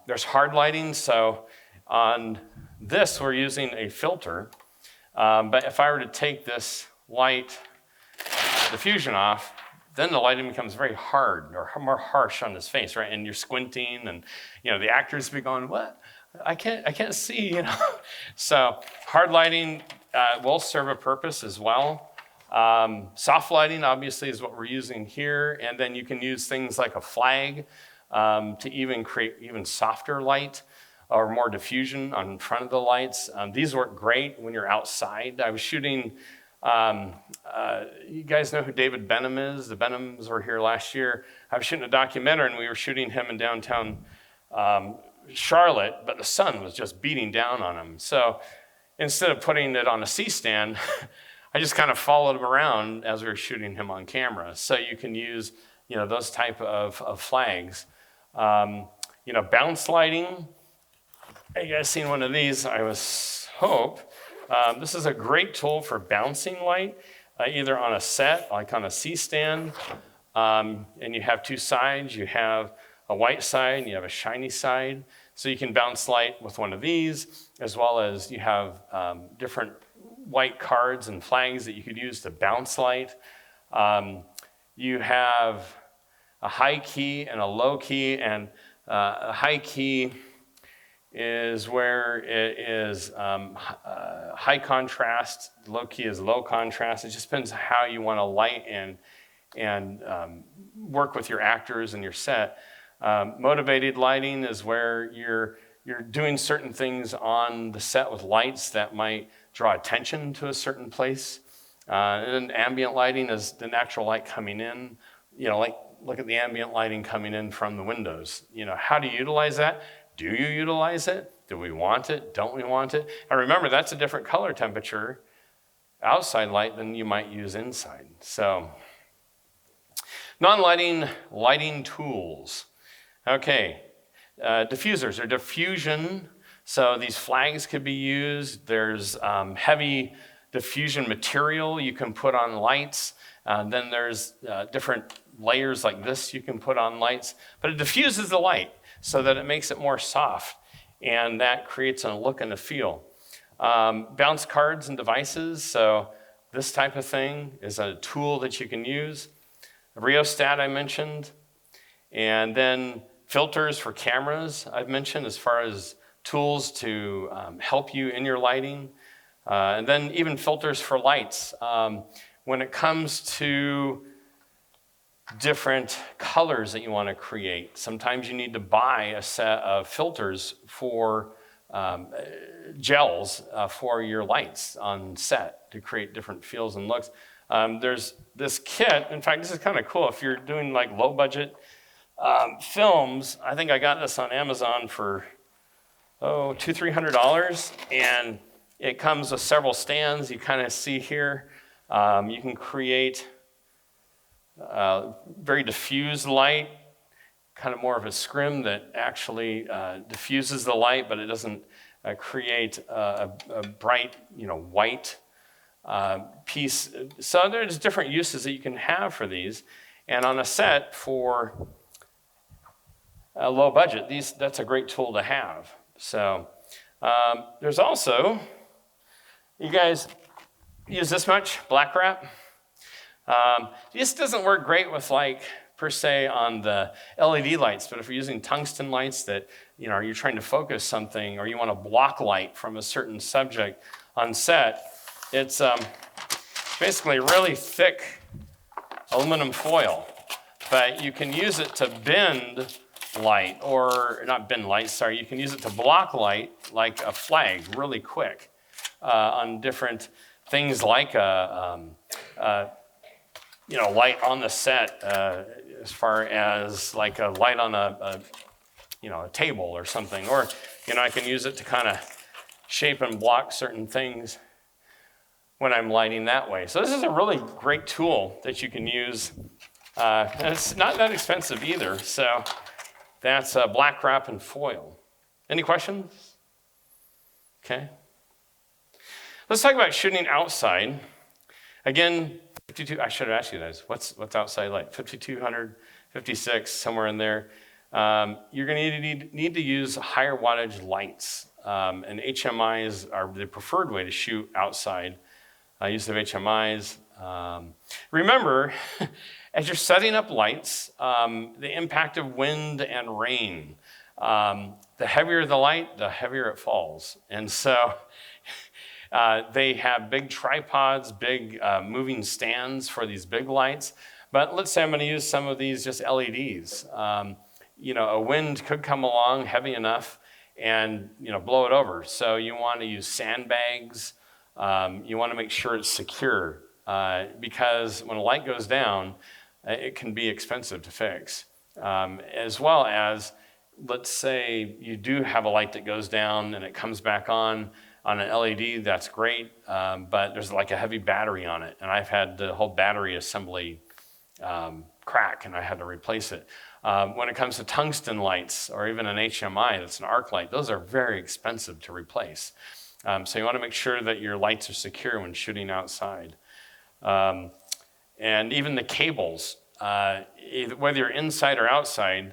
[SPEAKER 1] There's hard lighting, so on this we're using a filter. But if I were to take this light diffusion off, then the lighting becomes very hard or more harsh on his face, right? And you're squinting, and the actors be going, "What? I can't see." So hard lighting will serve a purpose as well. Soft lighting obviously is what we're using here, and then you can use things like a flag to even create even softer light or more diffusion on front of the lights. These work great when you're outside. I was shooting. You guys know who David Benham is? The Benhams were here last year. I was shooting a documentary, and we were shooting him in downtown Charlotte, but the sun was just beating down on him. So instead of putting it on a C-stand, I just kind of followed him around as we were shooting him on camera. So you can use, those type of flags. Bounce lighting. Have you guys seen one of these? I hope. This is a great tool for bouncing light, either on a set, like on a C-stand, and you have two sides. You have a white side and you have a shiny side. So you can bounce light with one of these, as well as you have different white cards and flags that you could use to bounce light. You have a high key and a low key, and a high key is where it is high contrast, low key is low contrast. It just depends how you want to light and work with your actors and your set. Motivated lighting is where you're doing certain things on the set with lights that might draw attention to a certain place. And then ambient lighting is the natural light coming in. Look at the ambient lighting coming in from the windows. How do you utilize that? Do you utilize it? Do we want it? Don't we want it? And remember, that's a different color temperature outside light than you might use inside. So, non-lighting lighting tools. Okay, diffusers or diffusion. So these flags could be used. There's heavy diffusion material you can put on lights. Then there's different layers like this you can put on lights. But it diffuses the light so that it makes it more soft, and that creates a look and a feel. Bounce cards and devices, so this type of thing is a tool that you can use. A rheostat I mentioned, and then filters for cameras I've mentioned as far as tools to help you in your lighting, and then even filters for lights. When it comes to different colors that you want to create, sometimes you need to buy a set of filters for gels for your lights on set to create different feels and looks. There's this kit. In fact, this is kind of cool. If you're doing like low budget films, I think I got this on Amazon for $200-300, and it comes with several stands. You kind of see here. You can create very diffused light, kind of more of a scrim that actually diffuses the light, but it doesn't create a bright, white piece. So there's different uses that you can have for these. And on a set for a low budget, that's a great tool to have. So there's also, you guys, use this much black wrap. This doesn't work great with like, per se, on the LED lights, but if you're using tungsten lights that, you're trying to focus something or you want to block light from a certain subject on set, it's basically really thick aluminum foil, but you can use it to bend light, or not bend light, sorry, you can use it to block light like a flag really quick on different things like light on the set, as far as like a light on a table or something, or I can use it to kind of shape and block certain things when I'm lighting that way. So this is a really great tool that you can use. And it's not that expensive either. So that's black wrap and foil. Any questions? Okay. Let's talk about shooting outside. Again, 52, I should have asked you guys, what's outside light? 5200, 56, somewhere in there. You're going to need to use higher wattage lights. And HMIs are the preferred way to shoot outside. Use of HMIs. Remember, as you're setting up lights, the impact of wind and rain, the heavier the light, the heavier it falls. And so they have big tripods, big moving stands for these big lights. But let's say I'm going to use some of these just LEDs. A wind could come along heavy enough and blow it over. So you want to use sandbags. You want to make sure it's secure because when a light goes down, it can be expensive to fix. As well as, let's say you do have a light that goes down and it comes back on an LED, that's great, but there's like a heavy battery on it. And I've had the whole battery assembly crack and I had to replace it. When it comes to tungsten lights or even an HMI that's an arc light, those are very expensive to replace. So you want to make sure that your lights are secure when shooting outside. And even the cables, whether you're inside or outside,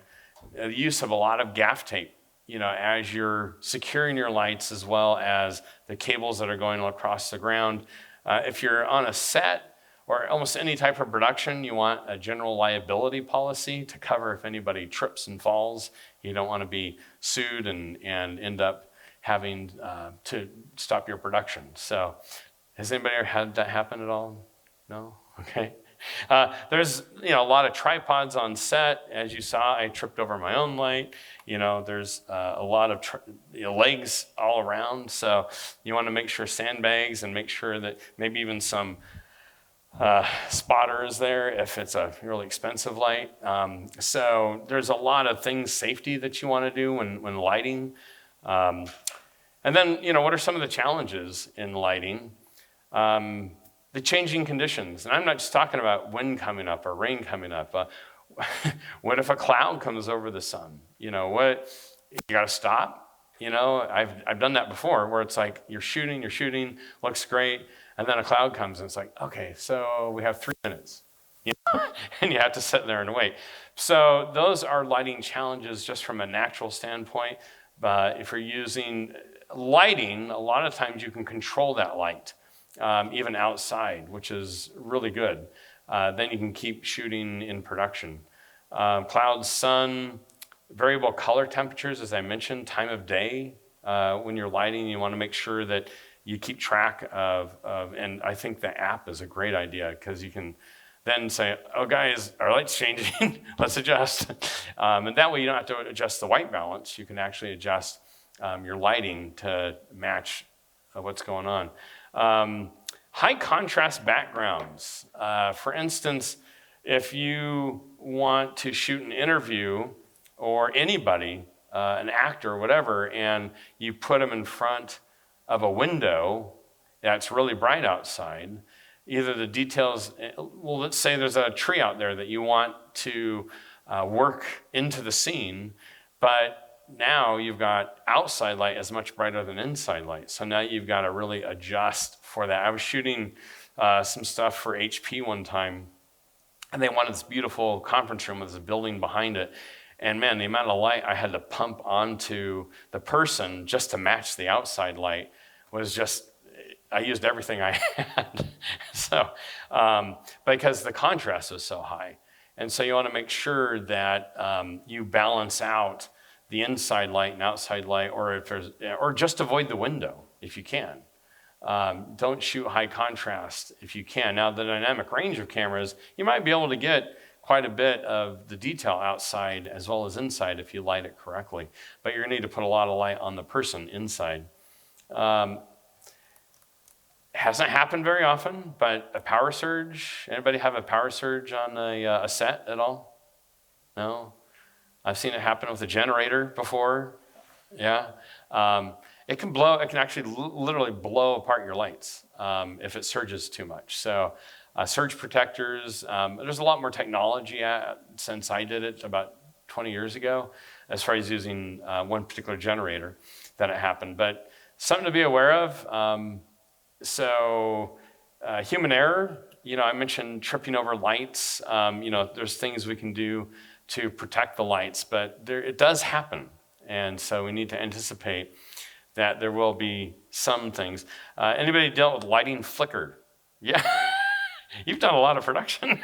[SPEAKER 1] the use of a lot of gaff tape, as you're securing your lights as well as the cables that are going across the ground. If you're on a set or almost any type of production, you want a general liability policy to cover if anybody trips and falls. You don't want to be sued and end up having to stop your production. So has anybody ever had that happen at all? No? Okay. There's a lot of tripods on set. As you saw, I tripped over my own light. There's a lot of legs all around. So you want to make sure sandbags and make sure that maybe even some spotter is there if it's a really expensive light. So there's a lot of things, safety that you want to do when lighting. And then, what are some of the challenges in lighting? The changing conditions. And I'm not just talking about wind coming up or rain coming up. What if a cloud comes over the sun? You got to stop. I've done that before where it's like you're shooting, looks great. And then a cloud comes and it's like, okay, so we have 3 minutes. And you have to sit there and wait. So those are lighting challenges just from a natural standpoint. But if you're using lighting, a lot of times you can control that light, even outside, which is really good. Then you can keep shooting in production. Clouds, sun, variable color temperatures, as I mentioned, time of day. When you're lighting, you want to make sure that you keep track of, and I think the app is a great idea because you can then say, oh guys, our light's changing, let's adjust. And that way you don't have to adjust the white balance. You can actually adjust your lighting to match what's going on. High contrast backgrounds. For instance, if you want to shoot an interview or anybody, an actor or whatever, and you put them in front of a window that's really bright outside, either the details, well, let's say there's a tree out there that you want to work into the scene, but now you've got outside light as much brighter than inside light. So now you've got to really adjust for that. I was shooting some stuff for HP one time, and they wanted this beautiful conference room with this building behind it. And man, the amount of light I had to pump onto the person just to match the outside light was just, I used everything I had. So, because the contrast was so high. And so you want to make sure that you balance out the inside light and outside light, or just avoid the window if you can. Don't shoot high contrast if you can. Now, the dynamic range of cameras, you might be able to get quite a bit of the detail outside as well as inside if you light it correctly. But you're going to need to put a lot of light on the person inside. Hasn't happened very often, but a power surge. Anybody have a power surge on a set at all? No? I've seen it happen with a generator before. Yeah. It can actually literally blow apart your lights if it surges too much. So surge protectors, there's a lot more technology since I did it about 20 years ago, as far as using one particular generator that it happened. But something to be aware of. Human error, I mentioned tripping over lights. There's things we can do to protect the lights, but it does happen. And so we need to anticipate that there will be some things. Anybody dealt with lighting flicker? Yeah, you've done a lot of production.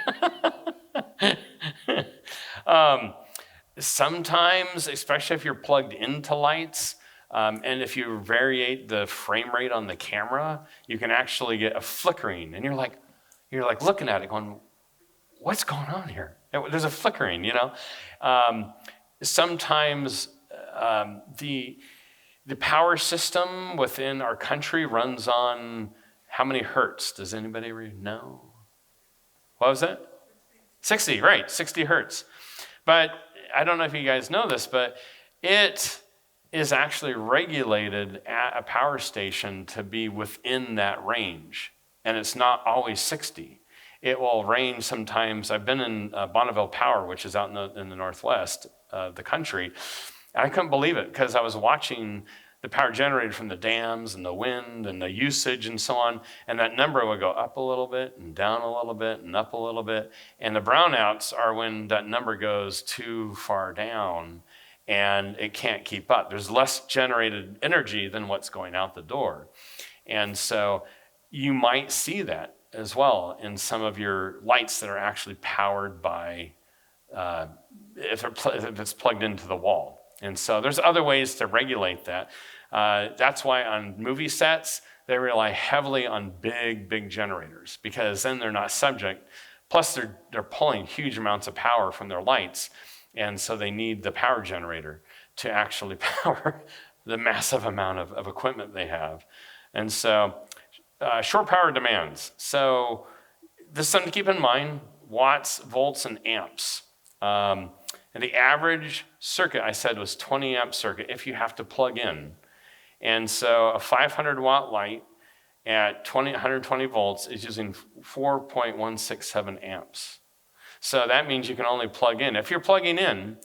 [SPEAKER 1] Sometimes, especially if you're plugged into lights, and if you variate the frame rate on the camera, you can actually get a flickering, and you're like looking at it going, what's going on here? There's a flickering, Sometimes the power system within our country runs on how many hertz? Does anybody know? What was that? 60, right, 60 hertz. But I don't know if you guys know this, but it is actually regulated at a power station to be within that range. And it's not always 60. It will range sometimes. I've been in Bonneville Power, which is out in the northwest of the country. And I couldn't believe it because I was watching the power generated from the dams and the wind and the usage and so on. And that number would go up a little bit and down a little bit and up a little bit. And the brownouts are when that number goes too far down and it can't keep up. There's less generated energy than what's going out the door. And so you might see that as well in some of your lights that are actually powered by, if it's plugged into the wall. And so there's other ways to regulate that. That's why on movie sets, they rely heavily on big generators because then they're not subject. Plus they're pulling huge amounts of power from their lights. And so they need the power generator to actually power the massive amount of equipment they have. And so short power demands. So this is something to keep in mind, watts, volts, and amps. And the average circuit, I said, was 20 amp circuit if you have to plug in. And so a 500 watt light at 120 volts is using 4.167 amps. So that means you can only plug in. If you're plugging in,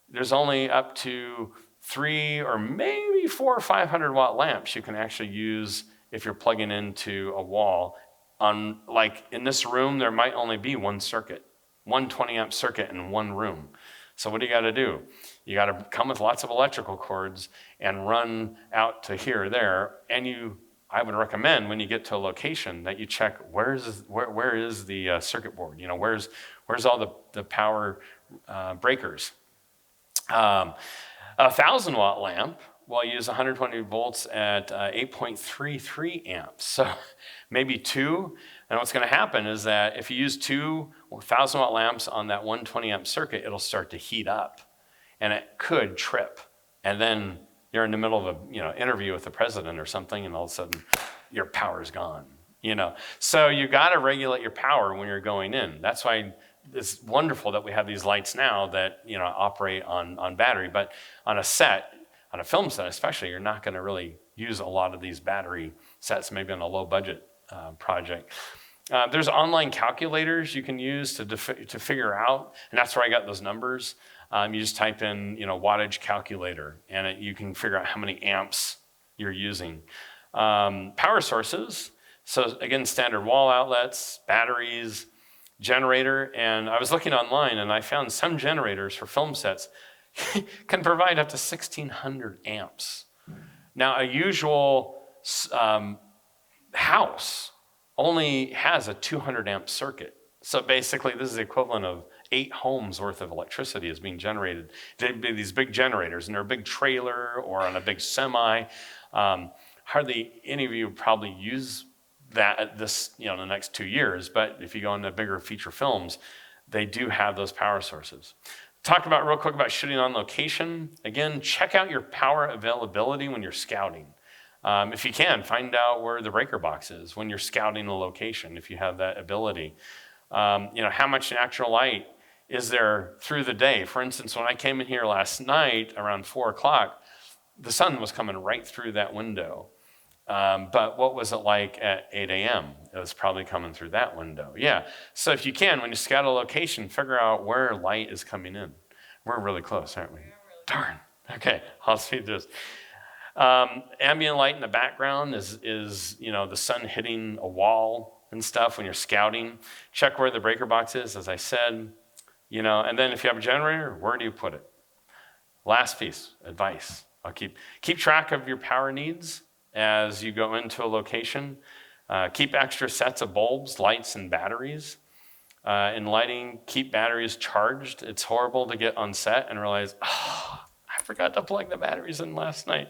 [SPEAKER 1] there's only up to 3 or maybe 4 or 500 watt lamps you can actually use if you're plugging into a wall. Like in this room, there might only be one circuit, one 20 amp circuit in one room. So what do you got to do? You got to come with lots of electrical cords and run out to here or there. And I would recommend when you get to a location that you check where is the circuit board? Where's all the power breakers? A 1,000 watt lamp will use 120 volts at 8.33 amps. So maybe 2. And what's going to happen is that if you use 2 1,000 watt lamps on that 120 amp circuit, it'll start to heat up and it could trip. And then you're in the middle of a interview with the president or something, and all of a sudden your power's gone. So you got to regulate your power when you're going in. That's why it's wonderful that we have these lights now that operate on battery. But on a film set especially, you're not going to really use a lot of these battery sets, maybe on a low budget project. There's online calculators you can use to figure out, and that's where I got those numbers. You just type in, wattage calculator, and you can figure out how many amps you're using. Power sources, so again, standard wall outlets, batteries, generator, and I was looking online, and I found some generators for film sets can provide up to 1,600 amps. Now, a usual house only has a 200 amp circuit. So basically, this is the equivalent of 8 homes worth of electricity is being generated. They'd be these big generators, and they're a big trailer or on a big semi. Hardly any of you probably use that in the next 2 years, but if you go into bigger feature films, they do have those power sources. Talk about real quick about shooting on location. Again, check out your power availability when you're scouting. If you can, find out where the breaker box is when you're scouting a location, if you have that ability. How much natural light is there through the day? For instance, when I came in here last night around 4 o'clock, the sun was coming right through that window. But what was it like at 8 a.m.? It was probably coming through that window. Yeah. So if you can, when you scout a location, figure out where light is coming in. We're really close, aren't we? Darn. Okay, I'll speed this. Ambient light in the background is the sun hitting a wall and stuff when you're scouting. Check where the breaker box is, as I said. And then if you have a generator, where do you put it? Last piece, advice. I'll keep track of your power needs as you go into a location. Keep extra sets of bulbs, lights, and batteries. In lighting, keep batteries charged. It's horrible to get on set and realize, I forgot to plug the batteries in last night.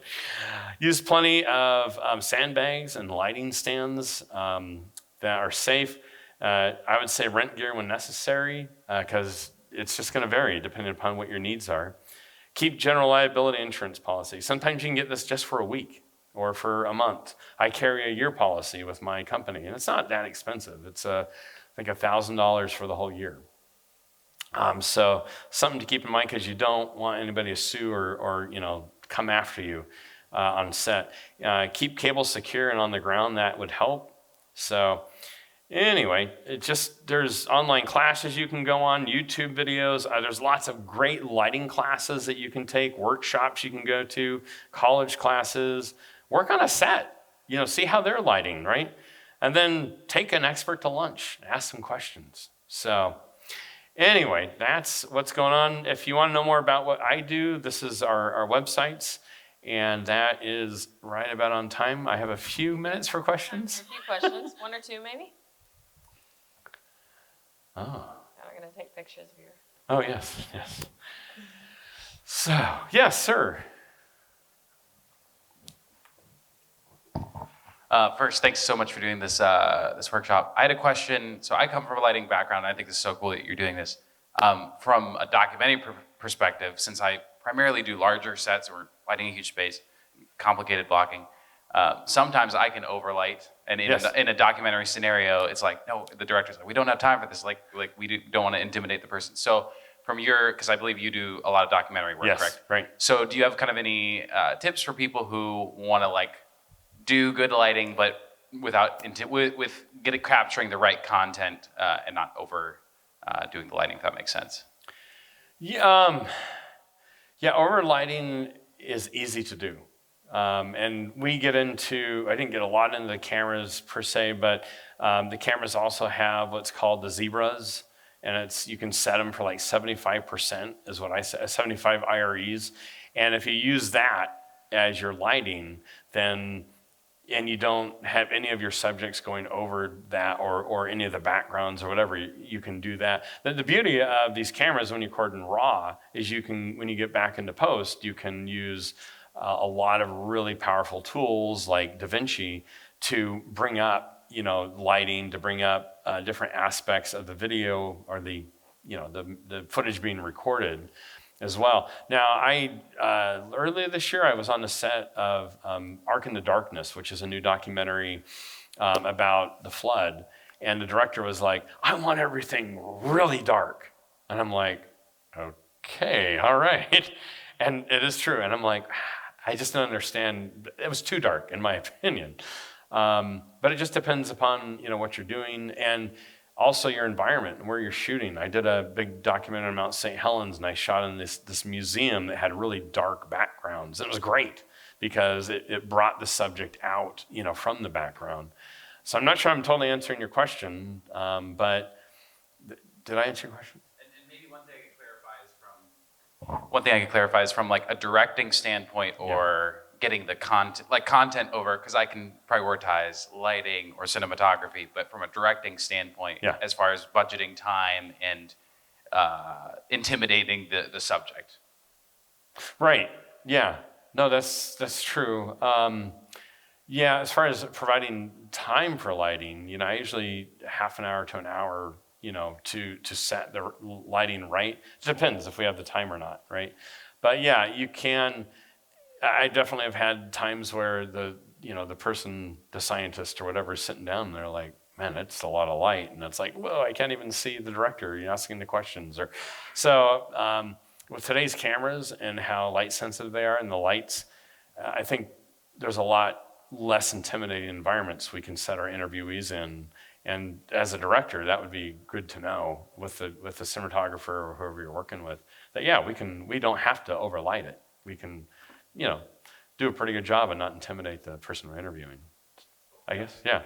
[SPEAKER 1] Use plenty of sandbags and lighting stands that are safe. I would say rent gear when necessary because it's just going to vary depending upon what your needs are. Keep general liability insurance policy. Sometimes you can get this just for a week or for a month. I carry a year policy with my company, and it's not that expensive. It's I think $1,000 for the whole year. So something to keep in mind because you don't want anybody to sue or come after you on set. Keep cables secure and on the ground. That would help. So anyway, there's online classes you can go on, YouTube videos. There's lots of great lighting classes that you can take, workshops you can go to, college classes. Work on a set, see how they're lighting, right? And then take an expert to lunch, ask some questions. So anyway, that's what's going on. If you want to know more about what I do, this is our websites, and that is right about on time. I have a few minutes for questions.
[SPEAKER 4] A few questions, 1 or 2 maybe.
[SPEAKER 1] Oh.
[SPEAKER 4] Now we're going to take pictures of your...
[SPEAKER 1] Oh, yes. So, yes, sir.
[SPEAKER 5] First, thanks so much for doing this this workshop. I had a question. So I come from a lighting background, and I think this is so cool that you're doing this. From a documentary perspective, since I primarily do larger sets or lighting a huge space, complicated blocking, sometimes I can overlight. And in a documentary scenario, it's like, no, the director's like, we don't have time for this. Like don't want to intimidate the person. So from because I believe you do a lot of documentary work,
[SPEAKER 1] yes,
[SPEAKER 5] correct?
[SPEAKER 1] Right.
[SPEAKER 5] So do you have kind of any tips for people who want to do good lighting, but capturing the right content and not over doing the lighting, if that makes sense?
[SPEAKER 1] Yeah, over lighting is easy to do. And we get into, I didn't get a lot into the cameras per se, but the cameras also have what's called the zebras, and you can set them for 75% is what I say, 75 IREs. And if you use that as your lighting, and you don't have any of your subjects going over that or any of the backgrounds or whatever, you can do that. The beauty of these cameras when you record in RAW is when you get back into post, you can use a lot of really powerful tools like DaVinci to bring up, lighting, to bring up different aspects of the video or the footage being recorded as well. Now, earlier this year, I was on the set of Ark in the Darkness, which is a new documentary about the flood. And the director was like, I want everything really dark. And I'm like, okay, all right. And it is true. And I'm like, I just don't understand. It was too dark, in my opinion. But it just depends upon, what you're doing. And also your environment and where you're shooting. I did a big documentary on Mount St. Helens, and I shot in this museum that had really dark backgrounds. It was great because it brought the subject out, from the background. So I'm not sure I'm totally answering your question, but did I answer your question?
[SPEAKER 5] And maybe one thing I can clarify is from a directing standpoint or getting the content over, because I can prioritize lighting or cinematography, but from a directing standpoint,
[SPEAKER 1] Yeah.
[SPEAKER 5] as far as budgeting time and intimidating the subject.
[SPEAKER 1] Right. Yeah. No, that's true. Yeah, as far as providing time for lighting, you know, I usually half an hour to an hour, you know, to set the lighting right. It depends if we have the time or not, right? But yeah, you can. I definitely have had times where the person, the scientist or whatever, is sitting down and they're like, man, it's a lot of light. And it's like, whoa, I can't even see the director. You're asking the questions. Or so with today's cameras and how light sensitive they are and the lights, I think there's a lot less intimidating environments we can set our interviewees in. And as a director, that would be good to know with the cinematographer or whoever you're working with, that yeah, we don't have to overlight it. We can, you know, do a pretty good job and not intimidate the person we're interviewing. I guess, yeah.